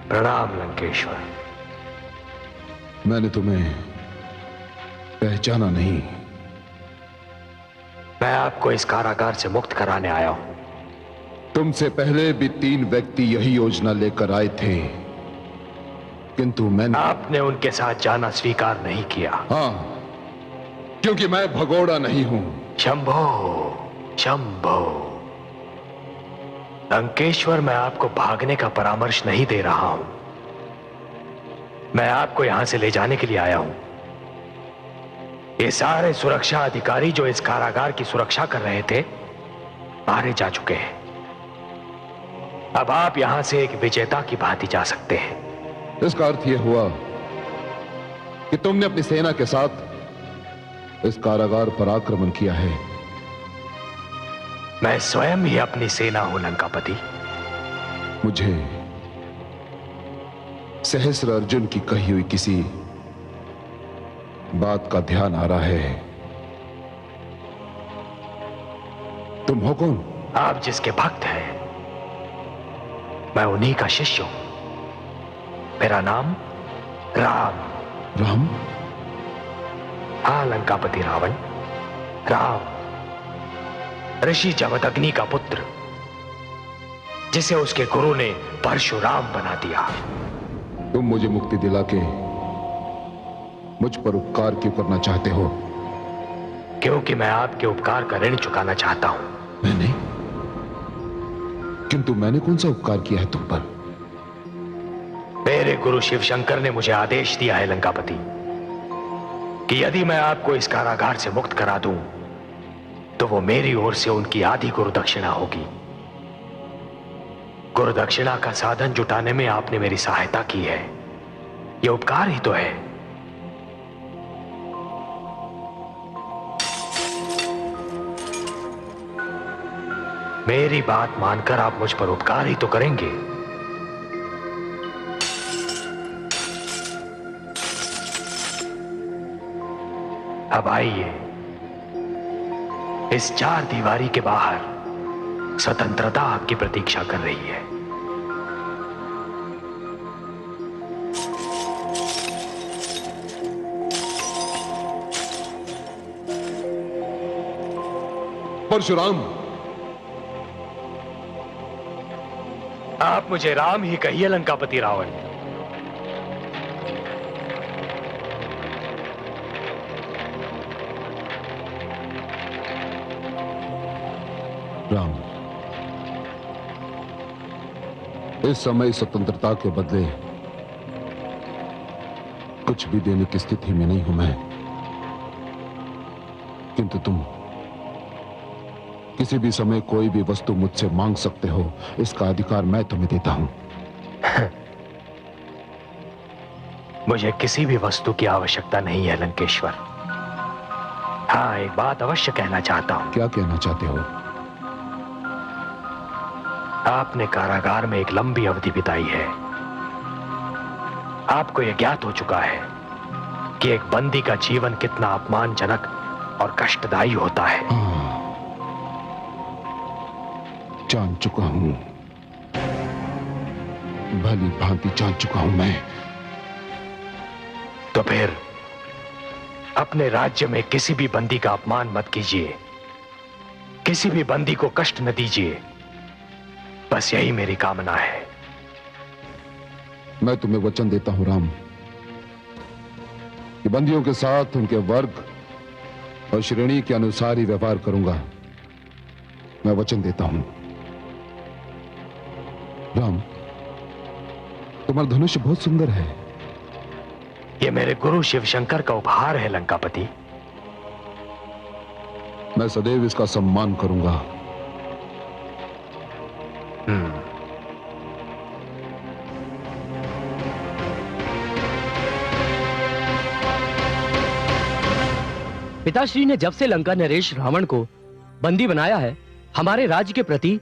प्रणाम लंकेश्वर। मैंने तुम्हें पहचाना नहीं। मैं आपको इस कारागार से मुक्त कराने आया हूं। तुमसे पहले भी 3 व्यक्ति यही योजना लेकर आए थे, किंतु मैंने आपने उनके साथ जाना स्वीकार नहीं किया। हाँ, क्योंकि मैं भगोड़ा नहीं हूं। शंभो शंभो। लंकेश्वर, मैं आपको भागने का परामर्श नहीं दे रहा हूं। मैं आपको यहां से ले जाने के लिए आया हूं। ये सारे सुरक्षा अधिकारी जो इस कारागार की सुरक्षा कर रहे थे, मारे जा चुके हैं। अब आप यहां से एक विजेता की भांति जा सकते हैं। इसका अर्थ यह हुआ कि तुमने अपनी सेना के साथ इस कारागार पर आक्रमण किया है। मैं स्वयं ही अपनी सेना हूं लंकापति। मुझे सहस्र अर्जुन की कही हुई किसी बात का ध्यान आ रहा है। तुम हो कौन? आप जिसके भक्त हैं, मैं उन्हीं का शिष्य हूं। मेरा नाम राम। राम? हाँ लंकापति रावण, राम, ऋषि जमदग्नि का पुत्र, जिसे उसके गुरु ने परशुराम बना दिया। तुम मुझे मुक्ति दिला के मुझ पर उपकार क्यों करना चाहते हो? क्योंकि मैं आपके उपकार का ऋण चुकाना चाहता हूं। मैंने? किंतु मैंने कौन सा उपकार किया है तुम पर? मेरे गुरु शिव शंकर ने मुझे आदेश दिया है लंकापति कि यदि मैं आपको इस कारागार से मुक्त करा दूं, तो वो मेरी ओर से उनकी आधी गुरु दक्षिणा होगी। गुरु दक्षिणा का साधन जुटाने में आपने मेरी सहायता की है, यह उपकार ही तो है। मेरी बात मानकर आप मुझ पर उपकार ही तो करेंगे। अब आइए, इस चार दीवारी के बाहर स्वतंत्रता आपकी प्रतीक्षा कर रही है। परशुराम, आप मुझे राम ही कहिए लंकापति रावण। राम, इस समय स्वतंत्रता के बदले कुछ भी देने की स्थिति में नहीं हूं मैं, किंतु तुम किसी भी समय कोई भी वस्तु मुझसे मांग सकते हो। इसका अधिकार मैं तुम्हें देता हूं। मुझे किसी भी वस्तु की आवश्यकता नहीं है लंकेश्वर। हाँ, एक बात अवश्य कहना चाहता हूं। क्या कहना चाहते हो? आपने कारागार में एक लंबी अवधि बिताई है। आपको यह ज्ञात हो चुका है कि एक बंदी का जीवन कितना अपमानजनक और कष्टदायी होता है। जान चुका हूं, भली भांति जान चुका हूं मैं। तो फिर अपने राज्य में किसी भी बंदी का अपमान मत कीजिए, किसी भी बंदी को कष्ट न दीजिए। बस यही मेरी कामना है। मैं तुम्हें वचन देता हूं राम, कि बंदियों के साथ उनके वर्ग और श्रेणी के अनुसार ही व्यवहार करूंगा। मैं वचन देता हूं। राम, तुम्हारा धनुष बहुत सुंदर है। यह मेरे गुरु शिव शंकर का उपहार है लंकापति। मैं सदैव इसका सम्मान करूंगा। पिताश्री ने जब से लंका नरेश रावण को बंदी बनाया है, हमारे राज्य के प्रति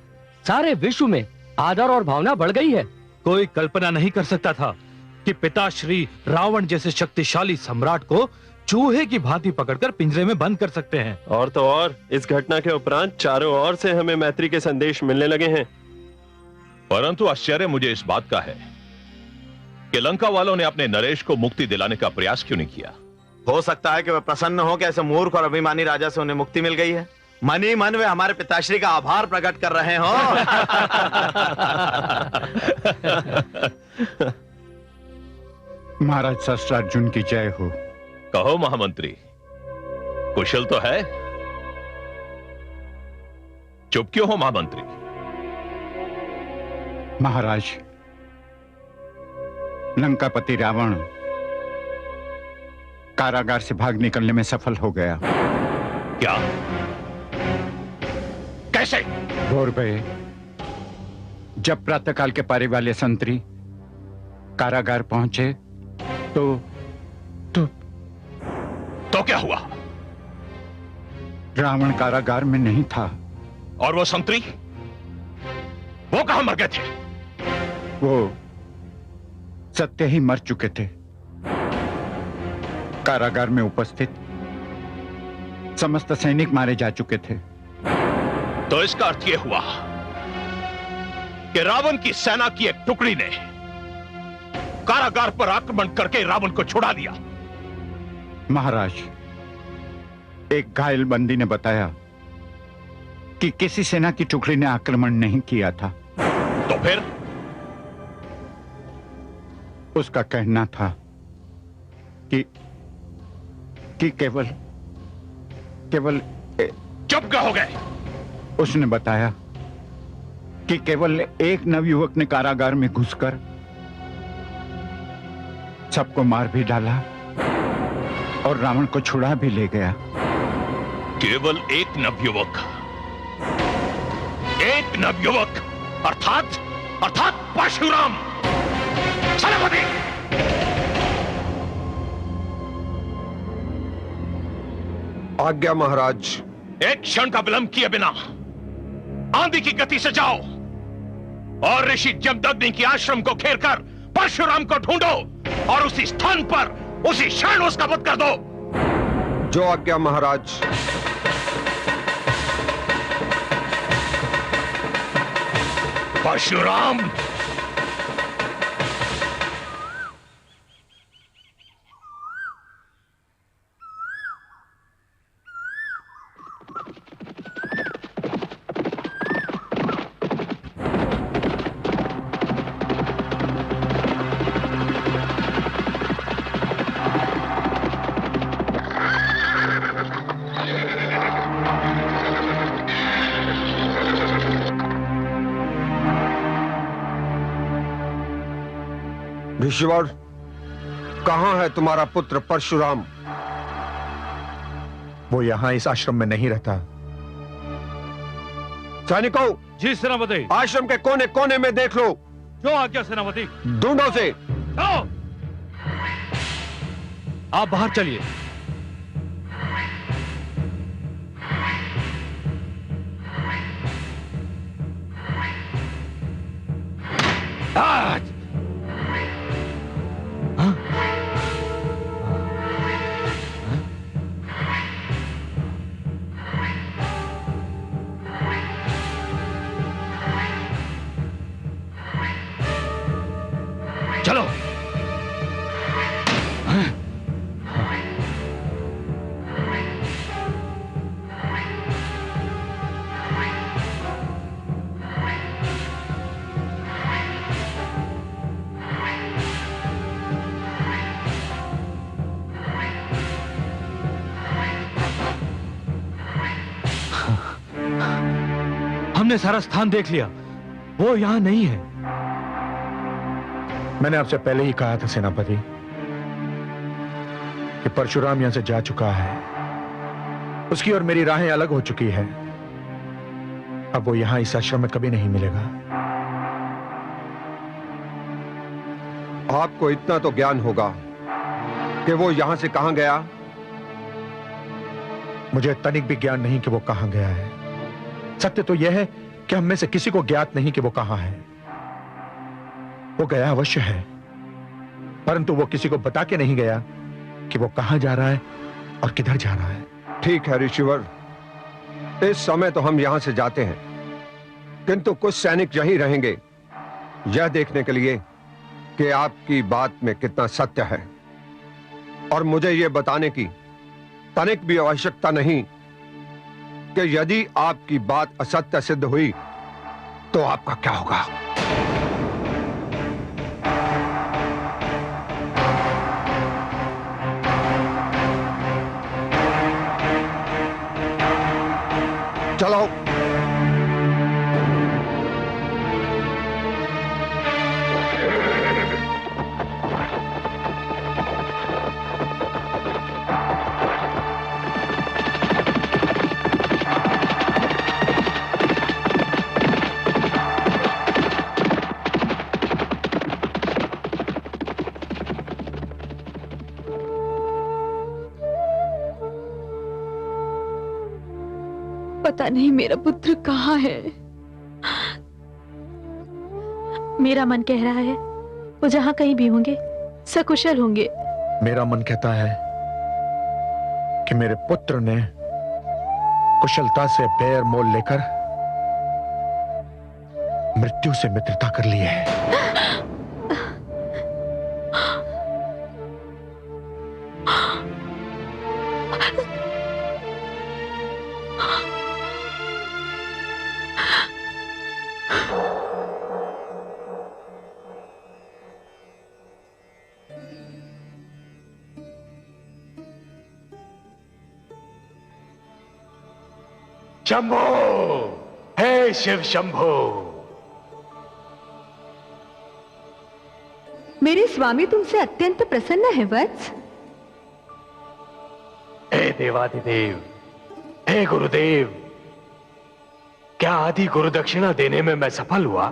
सारे विश्व में आदर और भावना बढ़ गई है। कोई कल्पना नहीं कर सकता था कि पिताश्री रावण जैसे शक्तिशाली सम्राट को चूहे की भांति पकड़कर पिंजरे में बंद कर सकते हैं। और तो और इस घटना के उपरांत चारों ओर से हमें मैत्री के संदेश मिलने लगे हैं। परंतु आश्चर्य मुझे इस बात का है कि लंका वालों ने अपने नरेश को मुक्ति दिलाने का प्रयास क्यों नहीं किया। हो सकता है कि वे प्रसन्न हो कि ऐसे मूर्ख और अभिमानी राजा से उन्हें मुक्ति मिल गई है। मन ही मन वे हमारे पिताश्री का आभार प्रकट कर रहे हो। महाराज सहस्त्रार्जुन की जय हो। कहो महामंत्री, कुशल तो है? चुप क्यों हो महामंत्री? महाराज, लंकापति रावण कारागार से भाग निकलने में सफल हो गया। क्या? कैसे? भोर भये जब प्रातःकाल के पारी वाले संतरी कारागार पहुंचे तो क्या हुआ? रावण कारागार में नहीं था। और वो संतरी, वो कहां मर गए थे? वो सत्य ही मर चुके थे। कारागार में उपस्थित समस्त सैनिक मारे जा चुके थे। तो इसका अर्थ यह हुआ कि रावण की सेना की एक टुकड़ी ने कारागार पर आक्रमण करके रावण को छुड़ा लिया। महाराज, एक घायल बंदी ने बताया कि किसी सेना की टुकड़ी ने आक्रमण नहीं किया था। तो फिर? उसका कहना था कि केवल चुप हो गए। उसने बताया कि केवल एक नवयुवक ने कारागार में घुसकर सबको मार भी डाला और रावण को छुड़ा भी ले गया। केवल एक नवयुवक? एक नवयुवक अर्थात परशुराम। सेनापति! आज्ञा महाराज। एक क्षण का विलंब किए बिना आंधी की गति से जाओ और ऋषि जमदग्नि के आश्रम को घेरकर परशुराम को ढूंढो और उसी स्थान पर उसी क्षण उसका वध कर दो। जो आज्ञा महाराज। परशुराम! ऋषिवर, कहां है तुम्हारा पुत्र परशुराम? वो यहां इस आश्रम में नहीं रहता। सैनिकों! जी सेनापति। आश्रम के कोने कोने में देख लो। जो आज्ञा सेनापति। ढूंढो से। जाओ। आप बाहर चलिए। चलो। हमने सारा स्थान देख लिया, वो यहां नहीं है। मैंने आपसे पहले ही कहा था सेनापति कि परशुराम यहां से जा चुका है। उसकी और मेरी राहें अलग हो चुकी है। अब वो यहां इस आश्रम में कभी नहीं मिलेगा। आपको इतना तो ज्ञान होगा कि वो यहां से कहां गया? मुझे तनिक भी ज्ञान नहीं कि वो कहां गया है। सत्य तो यह है कि हम में से किसी को ज्ञात नहीं कि वो कहां है। वो गया अवश्य है, परंतु वो किसी को बता के नहीं गया कि वो कहां जा रहा है और किधर जा रहा है। ठीक है ऋषिवर, इस समय तो हम यहां से जाते हैं, किंतु कुछ सैनिक यहीं रहेंगे यह देखने के लिए कि आपकी बात में कितना सत्य है। और मुझे यह बताने की तनिक भी आवश्यकता नहीं कि यदि आपकी बात असत्य सिद्ध हुई तो आपका क्या होगा। चलो। पता नहीं मेरा पुत्र कहाँ है। मेरा मन कह रहा है वो जहां कहीं भी होंगे सकुशल होंगे। मेरा मन कहता है कि मेरे पुत्र ने कुशलता से बेर मोल लेकर मृत्यु से मित्रता कर ली है। शंभो, हे शिव शंभो। मेरे स्वामी तुमसे अत्यंत प्रसन्न है वत्स। हे देवादिदेव, हे गुरुदेव, क्या आदि गुरु दक्षिणा देने में मैं सफल हुआ?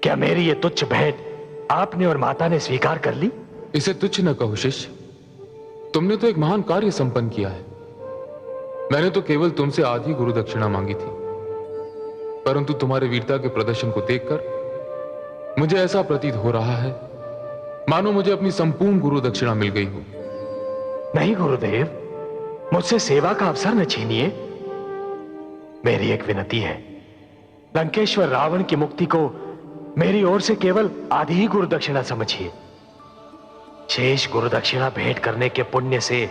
क्या मेरी ये तुच्छ भेंट आपने और माता ने स्वीकार कर ली? इसे तुच्छ न कहो शिष्य, तुमने तो एक महान कार्य संपन्न किया है। मैंने तो केवल तुमसे आधी गुरु दक्षिणा मांगी थी, परंतु तुम्हारे वीरता के प्रदर्शन को देखकर मुझे ऐसा प्रतीत हो रहा है मानो मुझे अपनी संपूर्ण गुरु दक्षिणा मिल गई हो। नहीं गुरुदेव, मुझसे सेवा का अवसर न छीनिए। मेरी एक विनती है, लंकेश्वर रावण की मुक्ति को मेरी ओर से केवल आधी ही गुरु दक्षिणा समझिए। शेष गुरु दक्षिणा भेंट करने के पुण्य से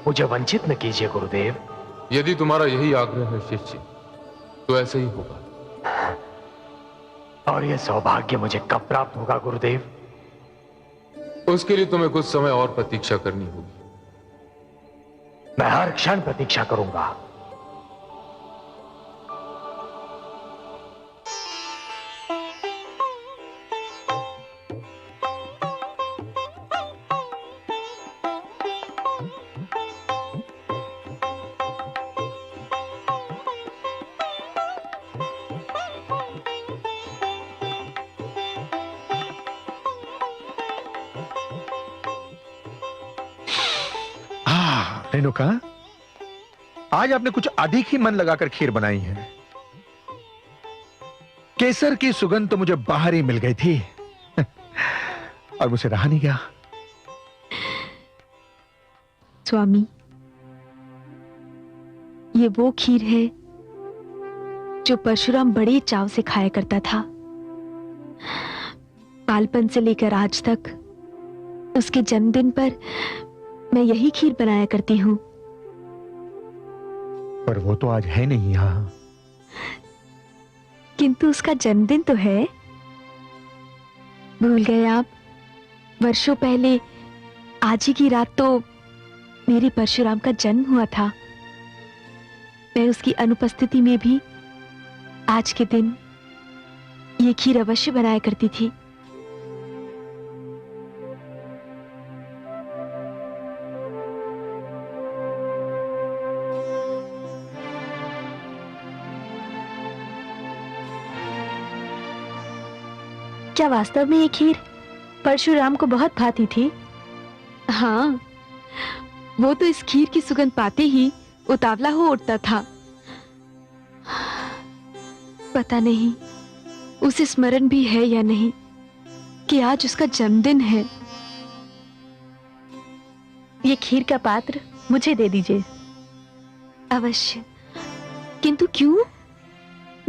मुझे वंचित न कीजिए गुरुदेव। यदि तुम्हारा यही आग्रह है शिष्य, तो ऐसे ही होगा। और यह सौभाग्य मुझे कब प्राप्त होगा गुरुदेव? उसके लिए तुम्हें कुछ समय और प्रतीक्षा करनी होगी। मैं हर क्षण प्रतीक्षा करूंगा। रेणुका, आज आपने कुछ अधिक ही मन लगाकर खीर बनाई है। केसर की सुगंध तो मुझे बाहर ही मिल गई थी और मुझे रहा नहीं गया। स्वामी, ये वो खीर है जो परशुराम बड़े चाव से खाया करता था। बालपन से लेकर आज तक उसके जन्मदिन पर मैं यही खीर बनाया करती हूं। पर वो तो आज है नहीं यहां। किंतु उसका जन्मदिन तो है। भूल गए आप? वर्षों पहले आज ही की रात तो मेरे परशुराम का जन्म हुआ था। मैं उसकी अनुपस्थिति में भी आज के दिन ये खीर अवश्य बनाया करती थी। क्या वास्तव में ये खीर परशुराम को बहुत भाती थी? हाँ, वो तो इस खीर की सुगंध पाते ही उतावला हो उठता था। पता नहीं उसे स्मरण भी है या नहीं कि आज उसका जन्मदिन है। ये खीर का पात्र मुझे दे दीजिए। अवश्य, किंतु क्यों?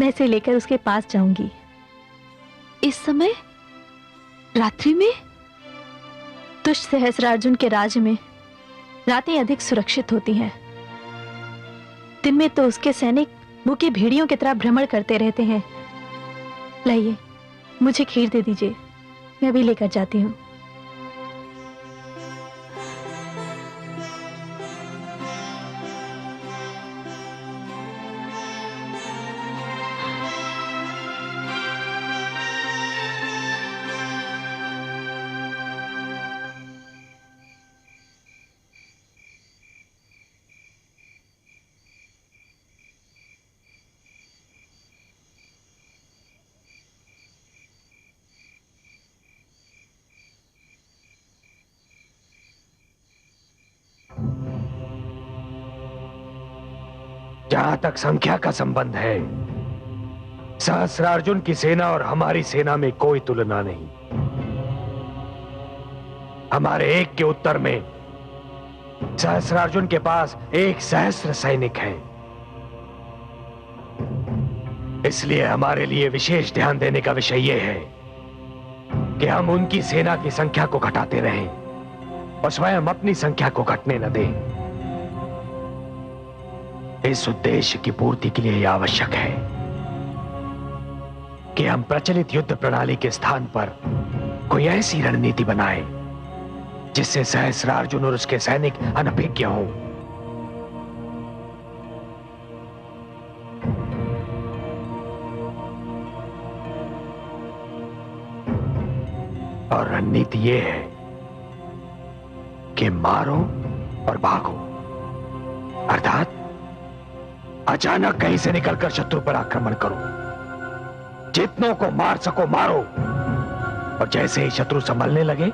मैं इसे लेकर उसके पास जाऊंगी। इस समय रात्रि में? दुष्ट सहस्रार्जुन के राज्य में रातें अधिक सुरक्षित होती हैं। दिन में तो उसके सैनिक भूखे भेड़ियों की तरह भ्रमण करते रहते हैं। लाइए, मुझे खीर दे दीजिए, मैं भी लेकर जाती हूँ। जहां तक संख्या का संबंध है, सहस्रार्जुन की सेना और हमारी सेना में कोई तुलना नहीं। हमारे एक के उत्तर में सहस्रार्जुन के पास 1 सहस्र सैनिक है। इसलिए हमारे लिए विशेष ध्यान देने का विषय यह है कि हम उनकी सेना की संख्या को घटाते रहें और स्वयं अपनी संख्या को घटने न दें। इस उद्देश्य की पूर्ति के लिए यह आवश्यक है कि हम प्रचलित युद्ध प्रणाली के स्थान पर कोई ऐसी रणनीति बनाएं जिससे सहस्रार्जुन और उसके सैनिक अनभिज्ञ हों। और रणनीति यह है कि मारो और भागो, अर्थात अचानक कहीं से निकलकर शत्रु पर आक्रमण करो, जितनों को मार सको मारो, और जैसे ही शत्रु संभलने लगे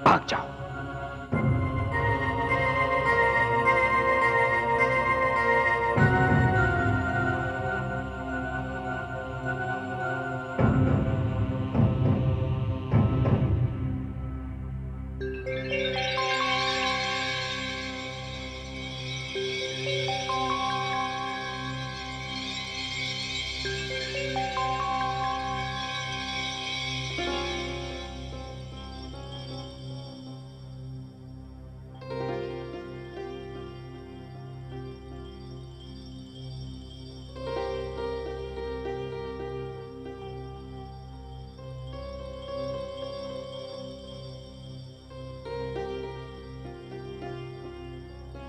भाग जाओ।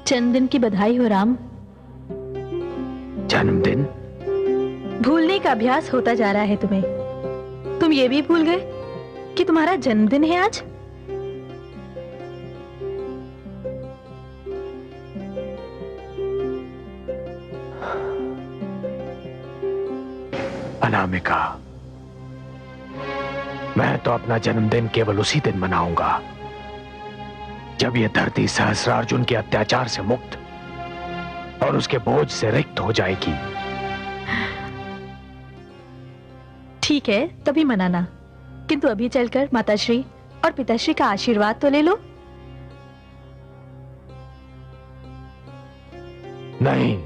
जन्मदिन की बधाई हो राम। जन्मदिन? भूलने का अभ्यास होता जा रहा है तुम्हें। तुम ये भी भूल गए कि तुम्हारा जन्मदिन है आज। अनामिका, मैं तो अपना जन्मदिन केवल उसी दिन मनाऊंगा जब यह धरती सहस्रार्जुन के अत्याचार से मुक्त और उसके बोझ से रिक्त हो जाएगी। ठीक है, तभी मनाना, किंतु अभी चलकर माताश्री और पिताश्री का आशीर्वाद तो ले लो। नहीं,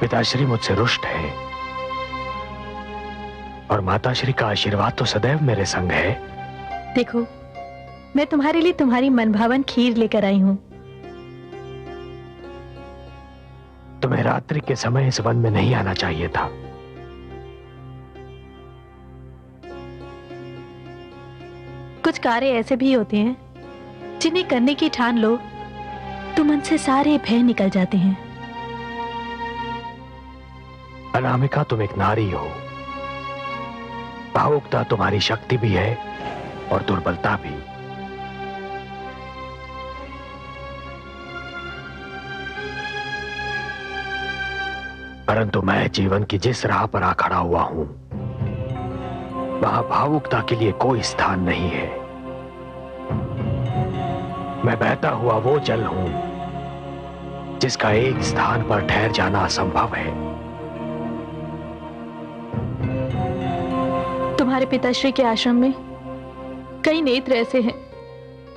पिताश्री मुझसे रुष्ट है और माताश्री का आशीर्वाद तो सदैव मेरे संग है। देखो, मैं तुम्हारे लिए तुम्हारी मनभावन खीर लेकर आई हूं। तुम्हें रात्रि के समय इस वन में नहीं आना चाहिए था। कुछ कार्य ऐसे भी होते हैं जिन्हें करने की ठान लो तो मन से सारे भय निकल जाते हैं। अनामिका, तुम एक नारी हो। भावुकता तुम्हारी शक्ति भी है और दुर्बलता भी। परंतु मैं जीवन की जिस राह पर आ खड़ा हुआ हूं, वहां भावुकता के लिए कोई स्थान नहीं है। मैं बहता हुआ वो जल हूं जिसका एक स्थान पर ठहर जाना असंभव है। तुम्हारे पिताश्री के आश्रम में कई नेत्र ऐसे हैं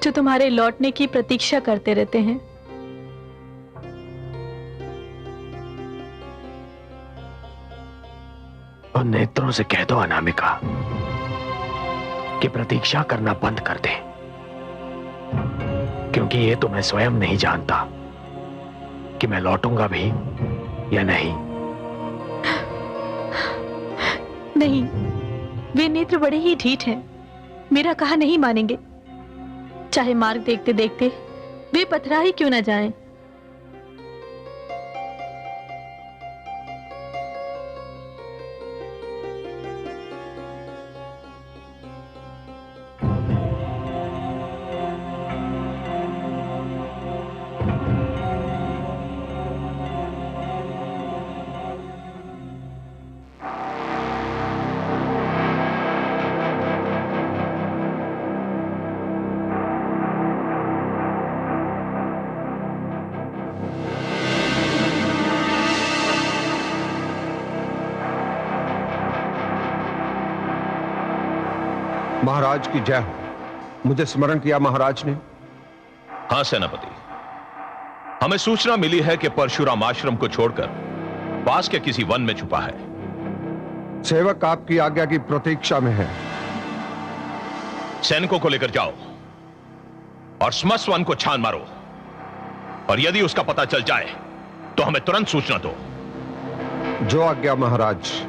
जो तुम्हारे लौटने की प्रतीक्षा करते रहते हैं। उन नेत्रों से कह दो अनामिका कि प्रतीक्षा करना बंद कर दें, क्योंकि ये तो मैं स्वयं नहीं जानता कि मैं लौटूंगा भी या नहीं। नहीं, वे नेत्र बड़े ही ढीठ हैं, मेरा कहा नहीं मानेंगे। चाहे मार्ग देखते देखते वे पथरा ही क्यों ना जाएं। महाराज की जय हो। मुझे स्मरण किया महाराज ने। हां सेनापति, हमें सूचना मिली है कि परशुराम आश्रम को छोड़कर पास के किसी वन में छुपा है। सेवक आपकी आज्ञा की प्रतीक्षा में है। सैनिकों को लेकर जाओ और स्मश वन को छान मारो, और यदि उसका पता चल जाए तो हमें तुरंत सूचना दो। जो आज्ञा महाराज।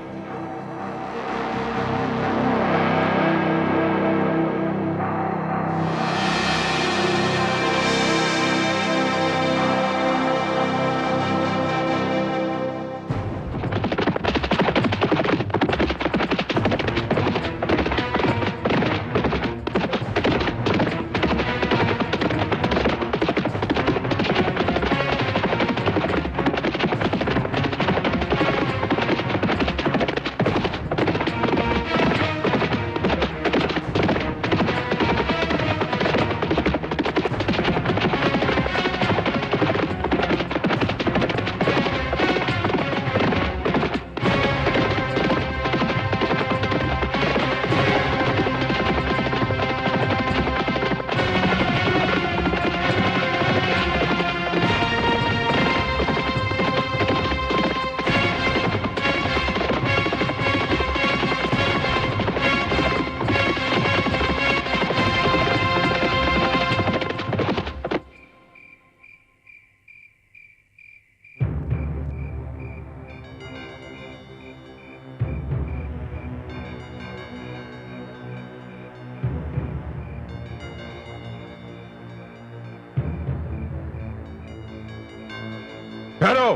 ठहरो।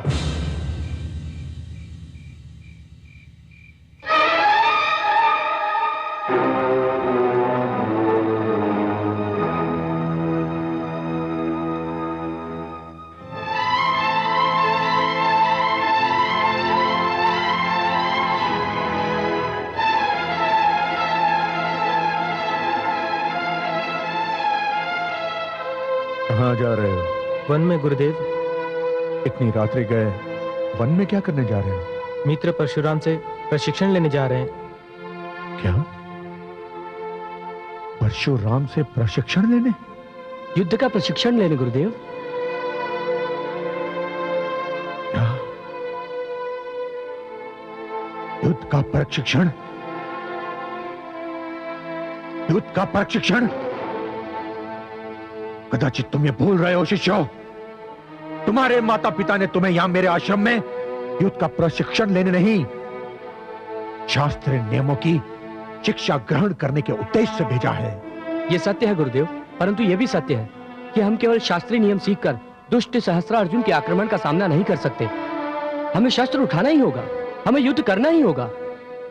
कहाँ जा रहे हो? वन में गुरुदेव। इतनी रात्रि गए वन में क्या करने जा रहे हो? मित्र परशुराम से प्रशिक्षण लेने जा रहे हैं। क्या? परशुराम से प्रशिक्षण लेने? युद्ध का प्रशिक्षण लेने गुरुदेव। क्या? युद्ध का प्रशिक्षण? युद्ध का प्रशिक्षण? कदाचित तुम ये भूल रहे हो शिष्यों। तुम्हारे माता पिता ने तुम्हें यहां मेरे आश्रम में युद्ध का प्रशिक्षण लेने नहीं, शास्त्रीय नियमों की शिक्षा ग्रहण करने के उद्देश्य से भेजा है। यह सत्य है गुरुदेव, परंतु यह भी सत्य है कि हम केवल शास्त्रीय नियम सीखकर दुष्ट सहस्त्रार्जुन के आक्रमण का सामना नहीं कर सकते। हमें शस्त्र उठाना ही होगा, हमें युद्ध करना ही होगा।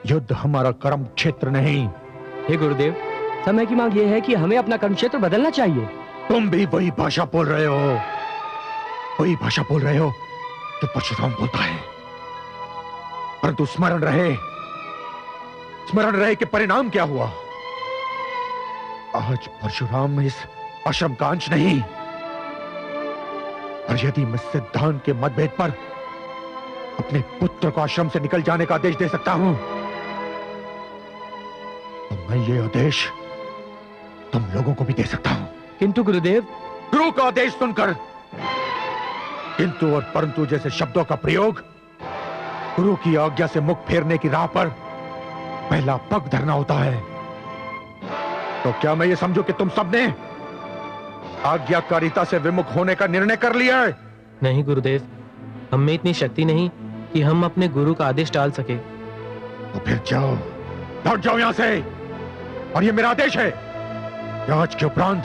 युद्ध हमारा कर्म क्षेत्र नहीं। हे गुरुदेव, समय की मांग यह है कि हमें अपना कर्म क्षेत्र बदलना चाहिए। तुम भी वही भाषा बोल रहे हो, वही भाषा बोल रहे हो जो परशुराम बोलता है। परंतु स्मरण रहे कि परिणाम क्या हुआ। आज परशुराम इस आश्रम का अंश नहीं, और यदि मैं सिद्धांत के मतभेद पर अपने पुत्र को आश्रम से निकल जाने का आदेश दे सकता हूं, तो मैं ये आदेश तुम लोगों को भी दे सकता हूं। किंतु गुरुदेव, गुरु का आदेश सुनकर किंतु और परंतु जैसे शब्दों का प्रयोग गुरु की आज्ञा से मुख फेरने की राह पर पहला पग धरना होता है। तो क्या मैं ये समझूं कि तुम सबने आज्ञाकारिता से विमुख होने का निर्णय कर लिया है? नहीं गुरुदेव, हम में इतनी शक्ति नहीं कि हम अपने गुरु का आदेश टाल सके। तो फिर जाओ, लौट जाओ यहां से। और ये मेरा आदेश है कि आज के उपरांत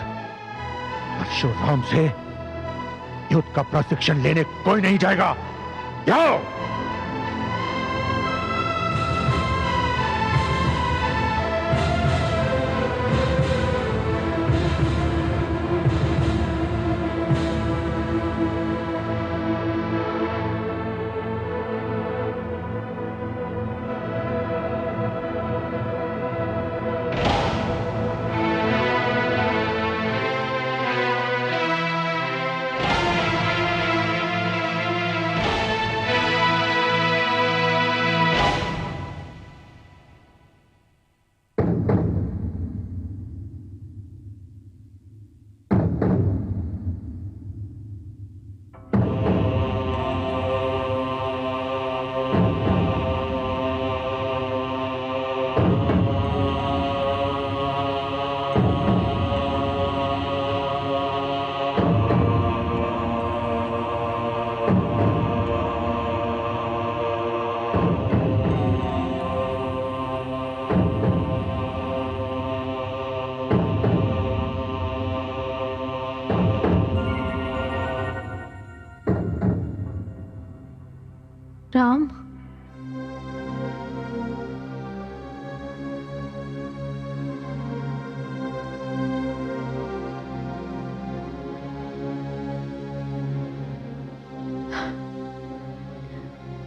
परशुराम से युद्ध का प्रशिक्षण लेने कोई नहीं जाएगा। जाओ।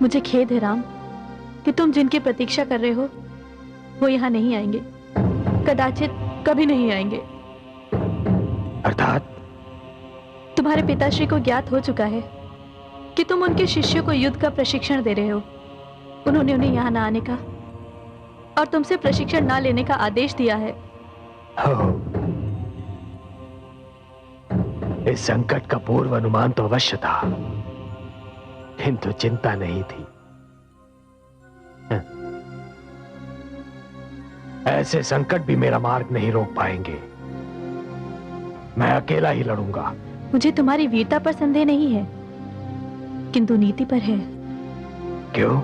मुझे खेद है राम कि तुम जिनकी प्रतीक्षा कर रहे हो वो यहाँ नहीं आएंगे, कदाचित कभी नहीं आएंगे। अर्थात तुम्हारे पिताश्री को ज्ञात हो चुका है कि तुम उनके शिष्यों को युद्ध का प्रशिक्षण दे रहे हो। उन्होंने उन्हें यहाँ ना आने का और तुमसे प्रशिक्षण ना लेने का आदेश दिया है। इस संकट का पूर्व अनुमान तो अवश्य था, किंतु चिंता नहीं थी। ऐसे संकट भी मेरा मार्ग नहीं रोक पाएंगे। मैं अकेला ही लड़ूंगा। मुझे तुम्हारी वीरता पर संदेह नहीं है, किंतु नीति पर है। क्यों?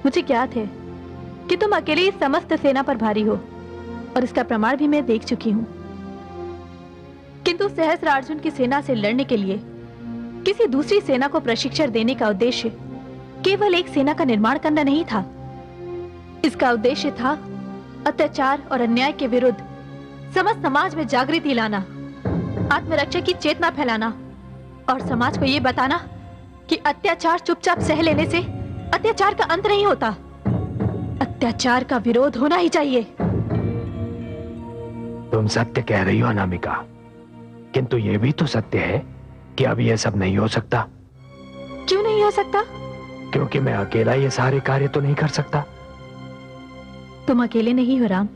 मुझे ज्ञात है कि तुम अकेले इस समस्त सेना पर भारी हो और इसका प्रमाण भी मैं देख चुकी हूं। किंतु सहस्रार्जुन की सेना से लड़ने के लिए किसी दूसरी सेना को प्रशिक्षण देने का उद्देश्य केवल एक सेना का निर्माण करना नहीं था। इसका उद्देश्य था अत्याचार और अन्याय के विरुद्ध समस्त समाज में जागृति लाना, आत्मरक्षा की चेतना फैलाना और समाज को यह बताना कि अत्याचार चुपचाप सह लेने से अत्याचार का अंत नहीं होता। अत्याचार का विरोध होना ही चाहिए। तुम सत्य कह रही हो अनामिका, किंतु यह भी तो सत्य है कि अब यह सब नहीं हो सकता। क्यों नहीं हो सकता? क्योंकि मैं अकेला ये सारे कार्य तो नहीं कर सकता। तुम अकेले नहीं हो राम,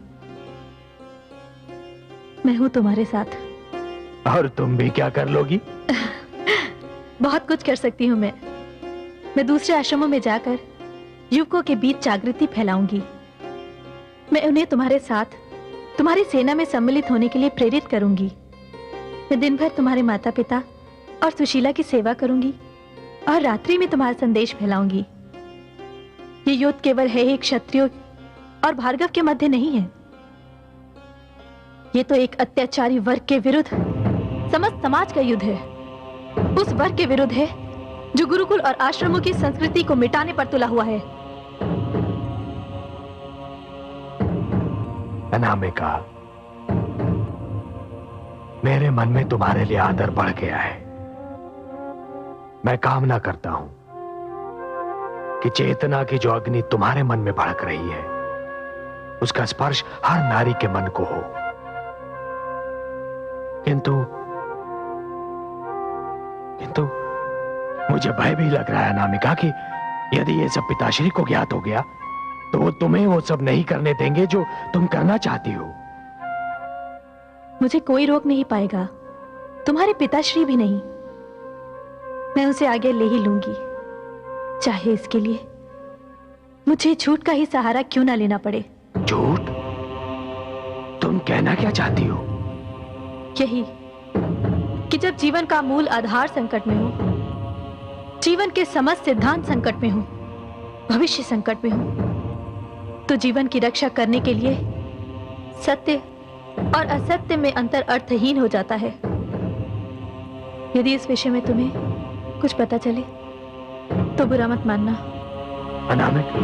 मैं हूं तुम्हारे साथ। और तुम भी क्या कर लोगी? बहुत कुछ कर सकती हूं मैं दूसरे आश्रमों में जाकर युवकों के बीच जागृति फैलाऊंगी। मैं उन्हें तुम्हारे साथ तुम्हारी सेना में सम्मिलित होने के लिए प्रेरित करूंगी। मैं दिन भर तुम्हारे माता पिता और सुशीला की सेवा करूंगी और रात्रि में तुम्हारा संदेश फैलाऊंगी। ये युद्ध केवल है ही क्षत्रियों और भार्गव के मध्य नहीं है, ये तो एक अत्याचारी वर्ग के विरुद्ध समस्त समाज का युद्ध है। उस वर्ग के विरुद्ध है जो गुरुकुल और आश्रमों की संस्कृति को मिटाने पर तुला हुआ है। अनामिका, मेरे मन में तुम्हारे लिए आदर बढ़ गया है। मैं कामना करता हूं कि चेतना की जो अग्नि तुम्हारे मन में भड़क रही है उसका स्पर्श हर नारी के मन को हो। किंतु मुझे भय भी लग रहा है अनामिका कि यदि ये सब पिताश्री को ज्ञात हो गया तो वो तुम्हें वो सब नहीं करने देंगे जो तुम करना चाहती हो। मुझे कोई रोक नहीं पाएगा, तुम्हारे पिताश्री भी नहीं। मैं उसे आगे ले ही लूंगी, चाहे इसके लिए मुझे झूठ का ही सहारा क्यों ना लेना पड़े। झूठ? तुम कहना क्या चाहती हो? यही कि जब जीवन का मूल आधार संकट में हो, जीवन के समस्त सिद्धांत संकट में हो, भविष्य संकट में हो, तो जीवन की रक्षा करने के लिए सत्य और असत्य में अंतर अर्थहीन हो जाता है। यदि इस विषय में तुम्हें कुछ पता चले तो बुरा मत मानना। अनामिका,